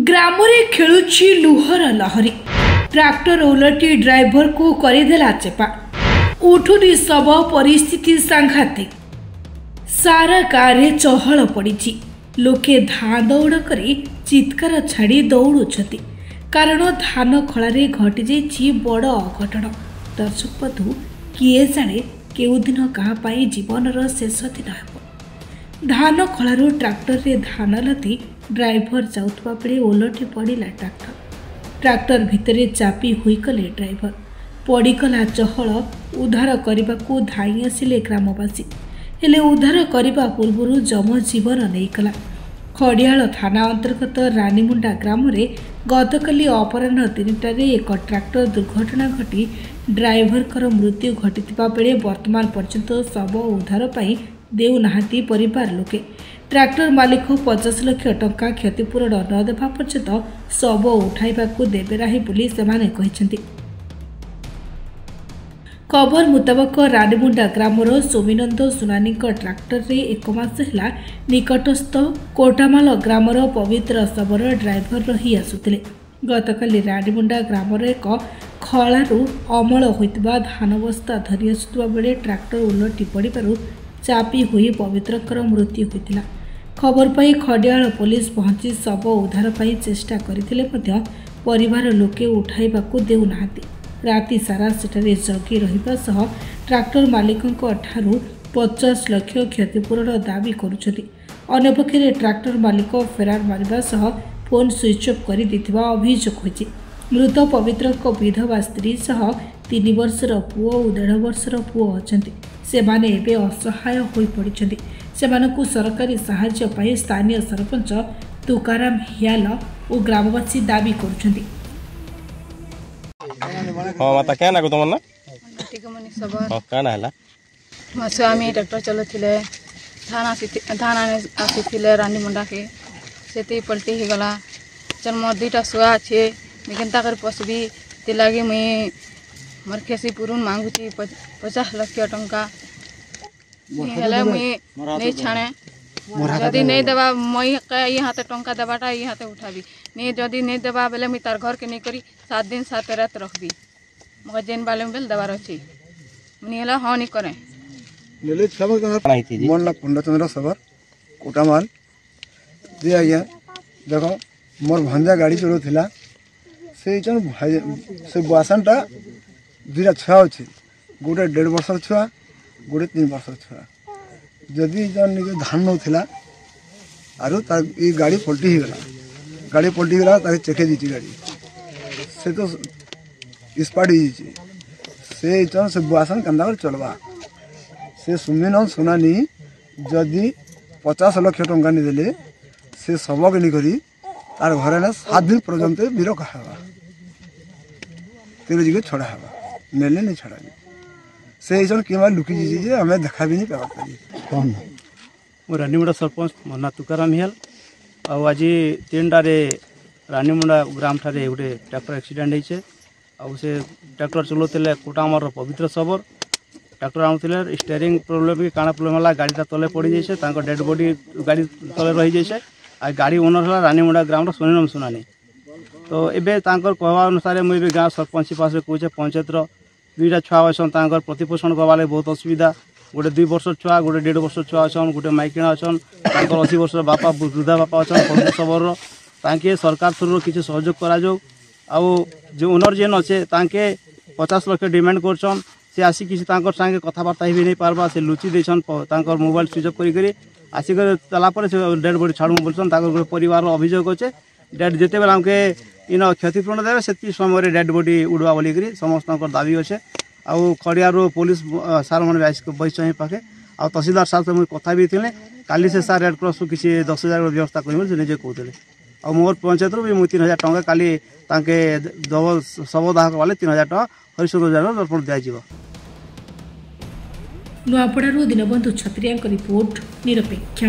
ग्रामरे खेलुछि लुहर लहरी tractor उलटी driver को करदेला चेपा उठुनी सब परिस्थिति सांघातिक सारा गाँव चहल पड़ी लोके धान दौड़ कर चित्कार छाड़ी दौड़ुंट कारण धान खलारे घटी जाइए बड़ अघटन। दर्शक बंधु किए जाने केउ दिन क्या जीवनर शेष दिन हो धान खलारू ट्रैक्टर रे धान लदी ड्राइवर जाउतबा बेले ओलटी पड़ा ट्रैक्टर भितरे चापी होइकले ड्राइवर पड़ीगला चहल उद्धार करने को धाई आसिले ग्रामवासी हेले उद्धार करने पूर्व जम जीवन नहींगला। खड़ियाल थाना अंतर्गत रानीमुंडा ग्राम में गतकाली अपराह्न 3टारे एक ट्रैक्टर दुर्घटना घटी ड्राइवर मृत्यु घटी बेले वर्तमान पर्यंत शव उद्धार पाई देउनाहांती परिवार लोके ट्रैक्टर मालिक 50 लाख टंका क्षतिपूरण न देवा पर्यंत शव उठाइबाकू देबे नाही बोली सेमाने कहिसेंती। खबर मुताबक रानीमुंडा ग्रामर सोमिनंद सुनानी ट्रैक्टर रे 1 मास है निकटस्थ कोटामाल ग्रामर पवित्र शवर ड्राइवर रही आसुतिले। गतकाली रानीमुंडा ग्रामर एक खलारू अमल होइतबा धान बस्ता धरी आसुतबा बेले ट्रैक्टर उलटी पड़ू चापी हुई पवित्रकर मृत्यु होइतिला। खबर पाई खड़ियाल पुलिस पहुंची शव उद्धार पाई चेष्टा करथिले मध्य परिवार लोके उठाइबाकू देउनाहांती। राति सारा सेठारे जगी रहिबा सह ट्रैक्टर मालिकंको ठारू 50 लाख क्षतिपूरण दाबी करुछथि। अन्यपक्षे ट्रैक्टर मालिक फेरार मारिबा सह फोन स्विच ऑफ कर देथिबा अभियोग होइछि। मृत पवित्रको विधवा स्त्री सह 3 वर्षर पुओ और 1.5 वर्षर पुओ अछंती। सेमाने एबे असहाय होई पड़िछथि। सेमानकु सरकारी सहायता पाई स्थानीय सरपंच तुकाराम हियाल और ग्रामवासी दाबी करुछथि। हां माता क्या ना को तुम ना ठीक मनी सबर हां का ना हला म स्वामी ट्रैक्टर चलथिले थाना आसीथिले रानीमुंडा के सेती पलटी ही गला चल मोर 2टा सुआ छे लेकिन ताकर पसबी ते लागे मैं मर खेसी पुरुन मांगुची 50 लाख टंका हेले मैं नहीं छाणे जदि नहीं देबा मई यहाँ ते टंका देबाटा यहाँ ते उठाबी नहीं जदि नहीं देबा बेले मैं तार घर के नहीं करी 7 दिन 7 रात रखबी मगर जेन बाले बेल देबार अछि मनी हला हां नहीं करे लेले खबर कहां आई थी मोर ना पूर्णचंद्र सबर कोटामाल जे आया देखो मोर भंजा गाड़ी चलो थिला से जन भाई से बासनटा 2टा छुआ अछि गोटे 1.5 वर्षर छुआ गोटे 3 वर्षर छुआ जदि जन निजे धान न थिला आरो ता ई गाड़ी पलटी ही गला ताके चेके दीची गाड़ी से तो स्पाट ही से जन से बासन कंदा कर चलबा से सुमिन सुनानी जदि 50 लाख टंका नहीं देले से सब के निकरी तार घरे ना 7 दिन पर्यंत बीरो कहबा तेरे जिगे छड़ा हबा नेले नहीं छड़ा से जन केमा लुकी जी जे हमें देखा भी नहीं पाबा कौन मो रानीमुंडा सरपंच मना तुकाराम हियाल आ आज 3टारे रानीमुंडा ग्राम ठारे गोटे ट्रैक्टर एक्सीडेंट होइछे आ से ट्रैक्टर चलोते कोटामर पवित्र शवर ट्रैक्टर आनुले स्टेयरिंग प्रॉब्लम कि काना प्रॉब्लम है गाड़ी तले पड़ जाए डेड बॉडी गाड़ी तले रही जाए आ गाड़ी ओनर है रानीमुंडा ग्राम सोनिनम सुनानी तो एबे कहवा अनुसार मुझे गाँव सरपंच पास कहे पंचायत 2टा छुआ अच्छा प्रतिपोषण करवा बहुत असुविधा गोटे 2 वर्ष छुआ गोटे 1.5 वर्ष छुआ अच्छा गोटे माइकिना अच्छा 80 वर्ष बापा वृद्धा बापा अच्छा पवित्र शवर ताके सरकार थ्रु किसी सहयोग करा जो ओनर जेन अच्छे ताके 50 लाख डिमांड करछन से आसी किसी संगे कथबार्ता ही नहीं पार्बा से लुचि देछन मोबाइल स्विच ऑफ करी आसिक चलापर से डेड बॉडी छाड़ू बोलछन गोटे परिवार अभियोग अच्छे डेड जिते बेला हमके इन क्षतिपूरण देवे से समय डेड बॉडी उड़वा बोलिक समस्त दाबी अच्छे आउ खड़ियारू पुलिस सार मैंने बस पाखे आ तहसीलदार साहब से मुझे कथा भी थी काली से सार रेड क्रॉस किसी 10,000 व्यवस्था कर निजे कहते आ मोर पंचायत भी मुझे 3,000 टंका काली शव दाह करवाले 3,000 टंका हरिशंकर दर्पण दिज्व। नुआपड़ारू दीनबंधु छत्रिया रिपोर्ट निरपेक्ष।